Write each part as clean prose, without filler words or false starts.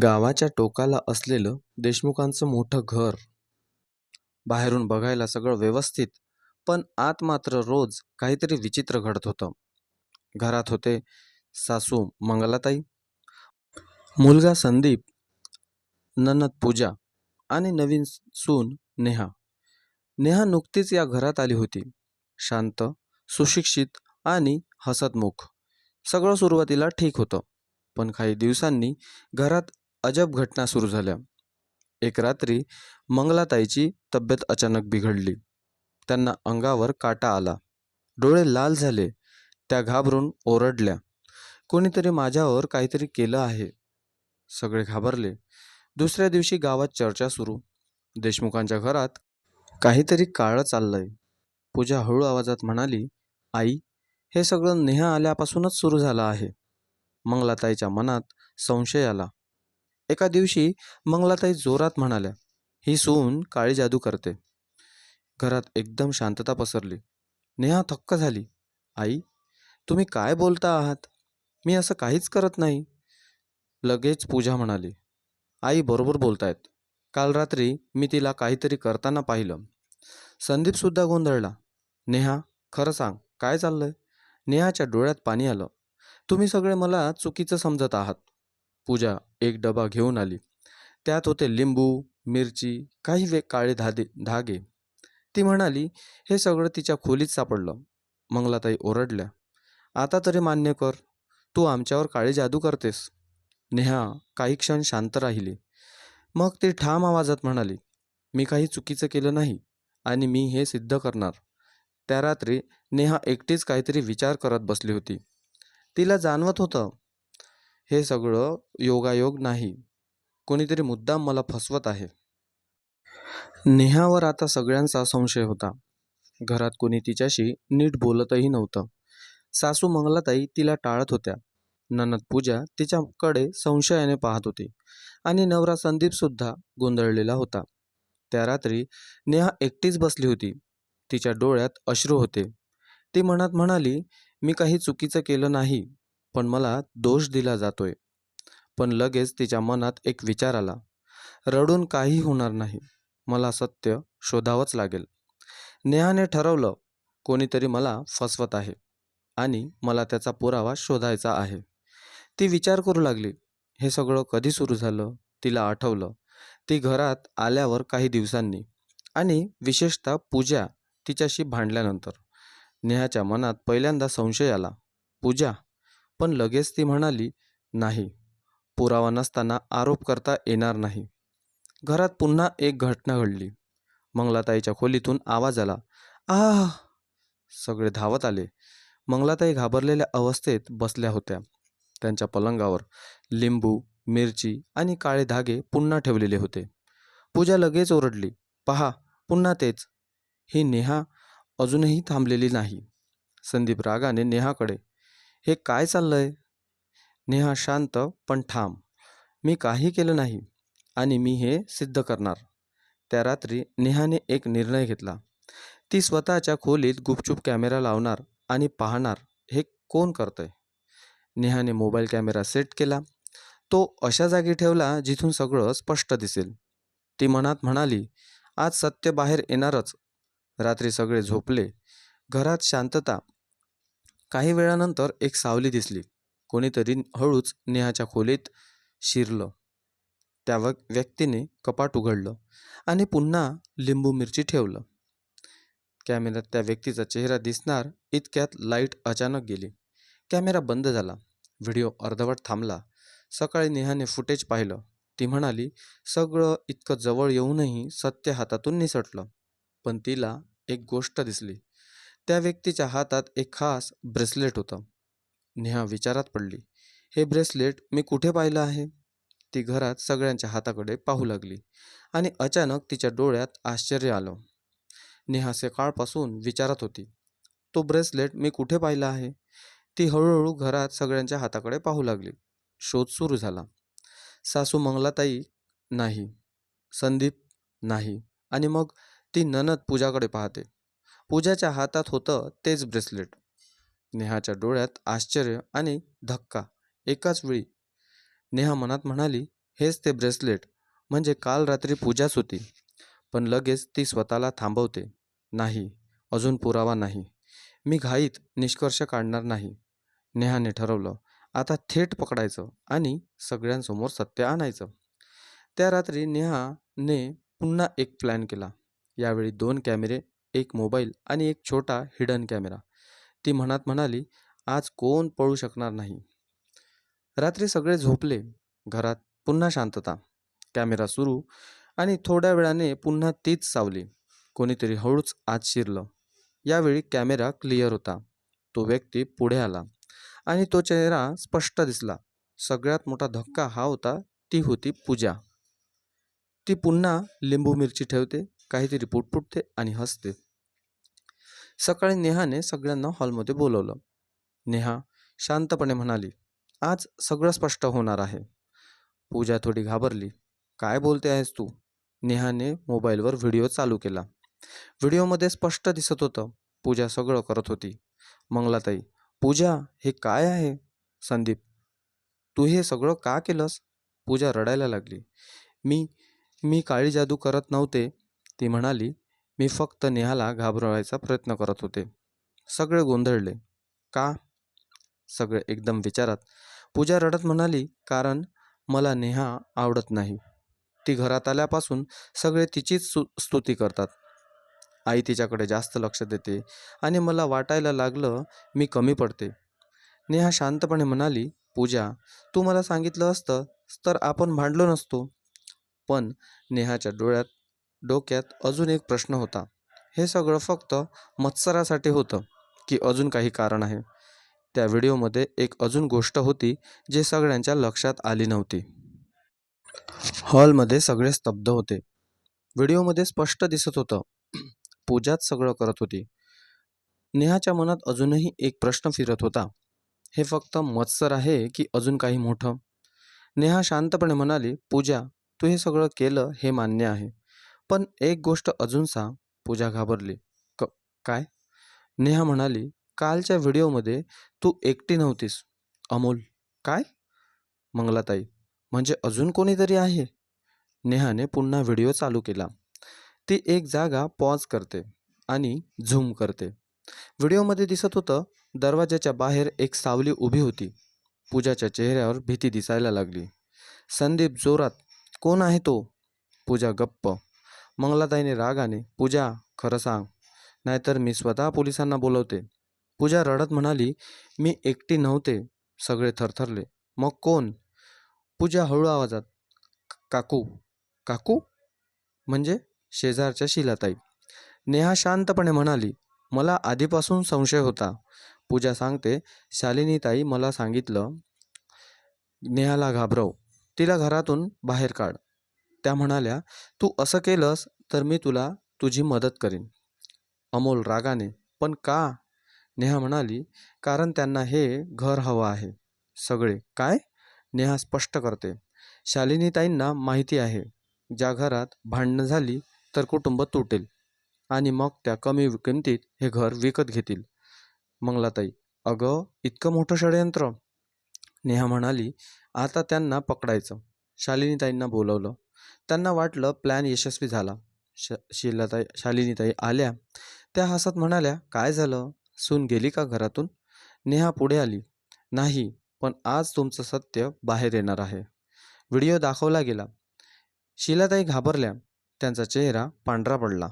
गावाच्या टोकाला असलेलं देशमुखांचं मोठं घर. बाहेरून बघायला सगळं व्यवस्थित, पण आत मात्र रोज काहीतरी विचित्र घडत होतं. घरात होते सासू मंगलाताई, मुलगा संदीप, ननद पूजा आणि नवीन सून नेहा. नेहा नुकतीच या घरात आली होती. शांत, सुशिक्षित आणि हसतमुख. सगळं सुरुवातीला ठीक होतं, पण काही दिवसांनी घरात अजब घटना सुरू झाल्या. एक रात्री मंगलाताईची तब्येत अचानक बिघडली. त्यांना अंगावर काटा आला, डोळे लाल झाले. त्या घाबरून ओरडल्या, कोणीतरी माझ्यावर काहीतरी केलं आहे. सगळे घाबरले. दुसऱ्या दिवशी गावात चर्चा सुरू. देशमुखांच्या घरात काहीतरी काळं चाललंय. पूजा हळू आवाजात म्हणाली, आई, हे सगळं नेहा आल्यापासूनच सुरू झालं आहे. मंगलाताईच्या मनात संशय आला. एका दिवशी मंगलाताई जोरात म्हणाल्या, ही सून काळी जादू करते. घरात एकदम शांतता पसरली. नेहा थक्क झाली. आई, तुम्ही काय बोलता आहात? मी असं काहीच करत नाही. लगेच पूजा म्हणाली, आई बरोबर बोलतायत. काल रात्री मी तिला काहीतरी करताना पाहिलं. संदीप सुद्धा गोंधळला. नेहा, खरं सांग, काय चाललंय? नेहाच्या डोळ्यात पाणी आलं. तुम्ही सगळे मला चुकीचं समजत आहात. पूजा एक डबा घेऊन आली. त्यात होते लिंबू, मिरची, काही काळे धागे. ती म्हणाली, हे सगळं तिच्या खोलीत सापडलं. मंगलाताई ओरडल्या, आता तरी मान्य कर, तू आमच्यावर काळी जादू करतेस. नेहा काही क्षण शांत राहिली. मग ती ठाम आवाजात म्हणाली, मी काही चुकीचं केलं नाही आणि मी हे सिद्ध करणार. त्या रात्री नेहा एकटीच काहीतरी विचार करत बसली होती. तिला जाणवत होतं, हे सगळं योगायोग नाही, कोणीतरी मुद्दाम मला फसवत आहे. नेहावर आता सगळ्यांचा संशय होता. घरात कोणी तिच्याशी नीट बोलतही नव्हतं. सासू मंगलाताई तिला टाळत होत्या. ननद पूजा तिच्याकडे संशयाने पाहत होती आणि नवरा संदीप सुद्धा गोंधळलेला होता. त्या रात्री नेहा एकटीच बसली होती. तिच्या डोळ्यात अश्रू होते. ती मनात म्हणाली, मी काही चुकीचं केलं नाही, पण मला दोष दिला जातोय. पण लगेच तिच्या मनात एक विचार आला, रडून काही होणार नाही, मला सत्य शोधावंच लागेल. नेहाने ठरवलं, कोणीतरी मला फसवत आहे आणि मला त्याचा पुरावा शोधायचा आहे. ती विचार करू लागली, हे सगळं कधी सुरू झालं. तिला आठवलं, ती घरात आल्यावर काही दिवसांनी आणि विशेषतः पूजा तिच्याशी भांडल्यानंतर. नेहाच्या मनात पहिल्यांदा संशय आला, पूजा. पण लगेच ती म्हणाली, नाही, पुरावा नसताना आरोप करता येणार नाही. घरात पुन्हा एक घटना घडली. मंगलाताईच्या खोलीतून आवाज आला, आह. सगळे धावत आले. मंगलाताई घाबरलेल्या अवस्थेत बसल्या होत्या. त्यांच्या पलंगावर लिंबू, मिरची आणि काळे धागे पुन्हा ठेवलेले होते. पूजा लगेच ओरडली, पहा, पुन्हा तेच. ही नेहा अजूनही थांबलेली नाही. संदीप रागाने नेहाकडे, हे काय चाललंय? नेहा शांत पण ठाम, मी काही केलं नाही आणि मी हे सिद्ध करणार. त्या रात्री नेहाने एक निर्णय घेतला. ती स्वतःच्या खोलीत गुपचूप कॅमेरा लावणार आणि पाहणार, हे कोण करतंय. नेहाने मोबाईल कॅमेरा सेट केला. तो अशा जागी ठेवला जिथून सगळं स्पष्ट दिसेल. ती मनात म्हणाली, आज सत्य बाहेर येणारच. रात्री सगळे झोपले. घरात शांतता. काही वेळानंतर एक सावली दिसली. कोणीतरी हळूच नेहाच्या खोलीत शिरलं. त्या व्यक्तीने कपाट उघडलं आणि पुन्हा लिंबू मिरची ठेवलं. कॅमेऱ्यात त्या व्यक्तीचा चेहरा दिसणार इतक्यात लाईट अचानक गेली. कॅमेरा बंद झाला. व्हिडिओ अर्धवट थांबला. सकाळी नेहाने फुटेज पाहिलं. ती म्हणाली, सगळं इतकं जवळ येऊनही सत्य हातातून निसटलं. पण तिला एक गोष्ट दिसली. त्या व्यक्तीच्या हातात एक खास ब्रेसलेट होतं. नेहा विचारात पडली, हे ब्रेसलेट मी कुठे पाहिलं आहे? ती घरात सगळ्यांच्या हाताकडे पाहू लागली आणि अचानक तिच्या डोळ्यात आश्चर्य आलं. नेहा सकाळपासून विचारत होती, तो ब्रेसलेट मी कुठे पाहिला आहे? ती हळूहळू घरात सगळ्यांच्या हाताकडे पाहू लागली. शोध सुरू झाला. सासू मंगलाताई नाही, संदीप नाही, आणि मग ती ननद पूजाकडे पाहते. पूजाच्या हातात होतं तेच ब्रेसलेट. नेहाच्या डोळ्यात आश्चर्य आणि धक्का एकाच वेळी. नेहा मनात म्हणाली, हेच ते ब्रेसलेट. म्हणजे काल रात्री पूजाच होती. पण लगेच ती स्वतःला थांबवते. नाही, अजून पुरावा नाही. मी घाईत निष्कर्ष काढणार नाही. नेहाने ठरवलं. आता थेट पकडायचं आणि सगळ्यांसमोर सत्य आणायचं. त्या रात्री नेहाने पुन्हा एक प्लॅन केला. यावेळी 2 कॅमेरे, एक मोबाईल आणि एक छोटा हिडन कॅमेरा. ती मनात म्हणाली, आज कोण पळू शकणार नाही. रात्री सगळे झोपले. घरात पुन्हा शांतता. कॅमेरा सुरू आणि थोड्या वेळाने पुन्हा तीच सावली. कोणीतरी हळूच आत शिरलं. यावेळी कॅमेरा क्लिअर होता. तो व्यक्ती पुढे आला आणि तो चेहरा स्पष्ट दिसला. सगळ्यात मोठा धक्का हा होता, ती होती पूजा. ती पुन्हा लिंबू मिरची ठेवते, काहीतरी पुटपुटते आणि हसते. सकाळी नेहाने सगळ्यांना हॉलमध्ये बोलवलं. नेहा शांतपणे म्हणाली, आज सगळं स्पष्ट होणार आहे. पूजा थोडी घाबरली. काय बोलते आहेस तू? नेहाने मोबाईलवर व्हिडिओ चालू केला. व्हिडिओमध्ये स्पष्ट दिसत होतं, पूजा सगळं करत होती. मंगलाताई, पूजा हे काय आहे? संदीप, तू हे सगळं का केलंस? पूजा रडायला लागली. मी मी काळी जादू करत नव्हते, ती म्हणाली. मी फक्त नेहाला घाबरवायचा प्रयत्न करत होते. सगळे गोंधळले. का? सगळे एकदम विचारात. पूजा रडत म्हणाली, कारण मला नेहा आवडत नाही. ती घरात आल्यापासून सगळे तिचीच स्तुती करतात. आई तिच्याकडे जास्त लक्ष देते आणि मला वाटायला लागलं मी कमी पडते. नेहा शांतपणे म्हणाली, पूजा, तू मला सांगितलं असतं तर आपण भांडलो नसतो. पण नेहाच्या डोक्यात अजून एक प्रश्न होता. हे सगळं फक्त मत्सरासाठी होतं की अजून काही कारण आहे? त्या व्हिडिओमध्ये एक अजून गोष्ट होती जी सगळ्यांच्या लक्षात आली नव्हती. हॉलमध्ये सगळे स्तब्ध होते. व्हिडिओमध्ये स्पष्ट दिसत होतं, पूजाच सगळं करत होती. नेहाच्या मनात अजूनही एक प्रश्न फिरत होता. हे फक्त मत्सर आहे की अजून काही मोठं? नेहा शांतपणे म्हणाली, पूजा, तू हे सगळं केलं हे मान्य आहे. पण एक गोष्ट अजून सांग. पूजा घाबरली. क काय? नेहा म्हणाली, कालच्या व्हिडिओमध्ये तू एकटी नव्हतीस. अमोल. काय? मंगलाताई, म्हणजे अजून कोणीतरी आहे? नेहाने पुन्हा व्हिडिओ चालू केला. ती एक जागा पॉज करते आणि झूम करते. व्हिडिओमध्ये दिसत होतं, दरवाजाच्या बाहेर एक सावली उभी होती. पूजाच्या चेहऱ्यावर भीती दिसायला लागली. संदीप जोरात, कोण आहे तो? पूजा गप्प. मंगलाताईने रागाने, पूजा, खरं सांग, नाहीतर मी स्वतः पोलिसांना बोलवते. पूजा रडत म्हणाली, मी एकटी नव्हते. सगळे थरथरले. मग कोण? पूजा हळू आवाजात, काकू. काकू? म्हणजे शेजारच्या शीलाताई. नेहा शांतपणे म्हणाली, मला आधीपासून संशय होता. पूजा सांगते, शालिनीताई मला सांगितलं, नेहाला घाबरव, तिला घरातून बाहेर काढ. त्या म्हणाल्या, तू असं केलंस तर मी तुझी मदत करीन. अमोल रागाने, पण का? नेहा म्हणाली, कारण त्यांना हे घर हवं आहे. सगळे, काय? नेहा स्पष्ट करते, शालिनीताईंना माहिती आहे, ज्या घरात भांडणं झाली तर कुटुंब तुटेल आणि मग त्या कमी किमतीत हे घर विकत घेतील. मंगलाताई, अगं, इतकं मोठं षडयंत्र? नेहा म्हणाली, आता त्यांना पकडायचं. शालिनीताईंना बोलवलं. त्यांना वाटलं प्लॅन यशस्वी झाला. शालिनीताई आल्या. त्या हसत म्हणाल्या, काय झालं? सून गेली का घरातून? नेहा पुढे आली. नाही, पण आज तुमचं सत्य बाहेर येणार आहे. व्हिडिओ दाखवला गेला. शीलाताई घाबरल्या. त्यांचा चेहरा पांढरा पडला.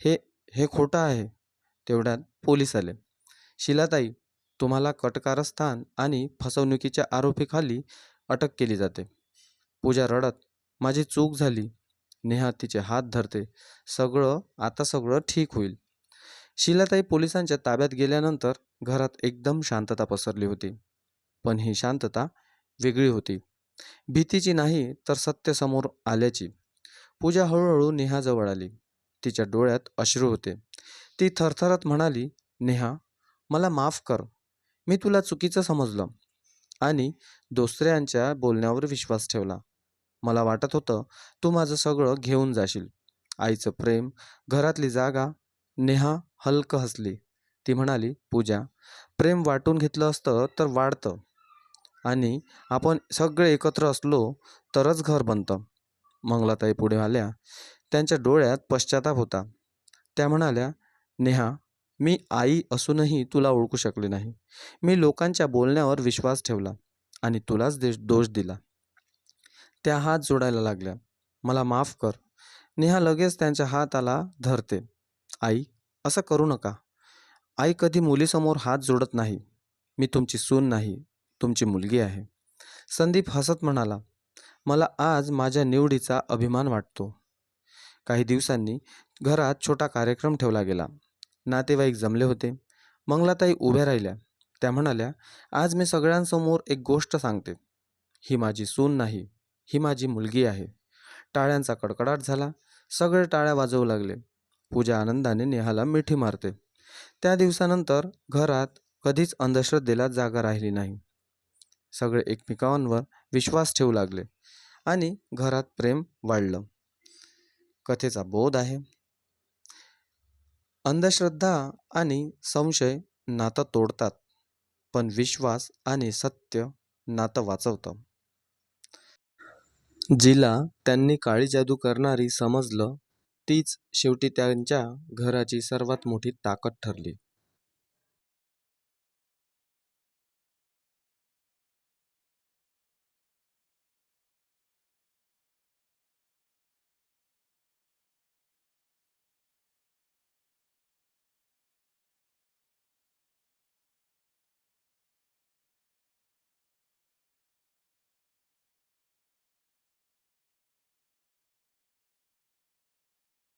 हे हे खोटं आहे. तेवढ्यात पोलीस आले. शीलाताई, तुम्हाला कटकारस्थान आणि फसवणुकीच्या आरोपीखाली अटक केली जाते. पूजा रडत, माझी चूक झाली. नेहा तिचे हात धरते. आता सगळं ठीक होईल. शीलाताई पोलिसांच्या ताब्यात गेल्यानंतर घरात एकदम शांतता पसरली होती. पण ही शांतता वेगळी होती. भीतीची नाही, तर सत्य समोर आल्याची. पूजा हळूहळू नेहाजवळ आली. तिच्या डोळ्यात अश्रू होते. ती थरथरत म्हणाली, नेहा, मला माफ कर. मी तुला चुकीचं समजलं आणि दुसऱ्यांच्या बोलण्यावर विश्वास ठेवला. मला वाटत होतं तू माझं सगळं घेऊन जाशील. आईचं प्रेम, घरातली जागा. नेहा हलकं हसली. ती म्हणाली, पूजा, प्रेम वाटून घेतलं असतं तर वाढतं. आणि आपण सगळे एकत्र असलो तरच घर बनतं. मंगलाताई पुढे आल्या. त्यांच्या डोळ्यात पश्चाताप होता. त्या म्हणाल्या, नेहा, मी आई असूनही तुला ओळखू शकले नाही. मी लोकांच्या बोलण्यावर विश्वास ठेवला आणि तुलाच दोष दिला. त्या हात जोडायला लागल्या. मला माफ कर. नेहा लगेच त्यांच्या हाताला धरते. आई, असं करू नका. आई कधी मुलीसमोर हात जोडत नाही. मी तुमची सून नाही, तुमची मुलगी आहे. संदीप हसत म्हणाला, मला आज माझ्या निवडीचा अभिमान वाटतो. काही दिवसांनी घरात छोटा कार्यक्रम ठेवला गेला. नातेवाईक जमले होते. मंगलाताई उभ्या राहिल्या. त्या म्हणाल्या, आज मी सगळ्यांसमोर एक गोष्ट सांगते. ही माझी सून नाही, ही माझी मुलगी आहे. टाळ्यांचा कडकडाट झाला. सगळे टाळ्या वाजवू लागले. पूजा आनंदाने नेहाला मिठी मारते. त्या दिवसानंतर घरात कधीच अंधश्रद्धेला जागा राहिली नाही. सगळे एकमेकांवर विश्वास ठेवू लागले आणि घरात प्रेम वाढलं. कथेचा बोध आहे, अंधश्रद्धा आणि संशय नातं तोडतात, पण विश्वास आणि सत्य नातं वाचवतं. जिला त्यांनी काळी जादू करणारी समजलं, तीच शेवटी त्यांच्या घराची सर्वात मोठी ताकद ठरली.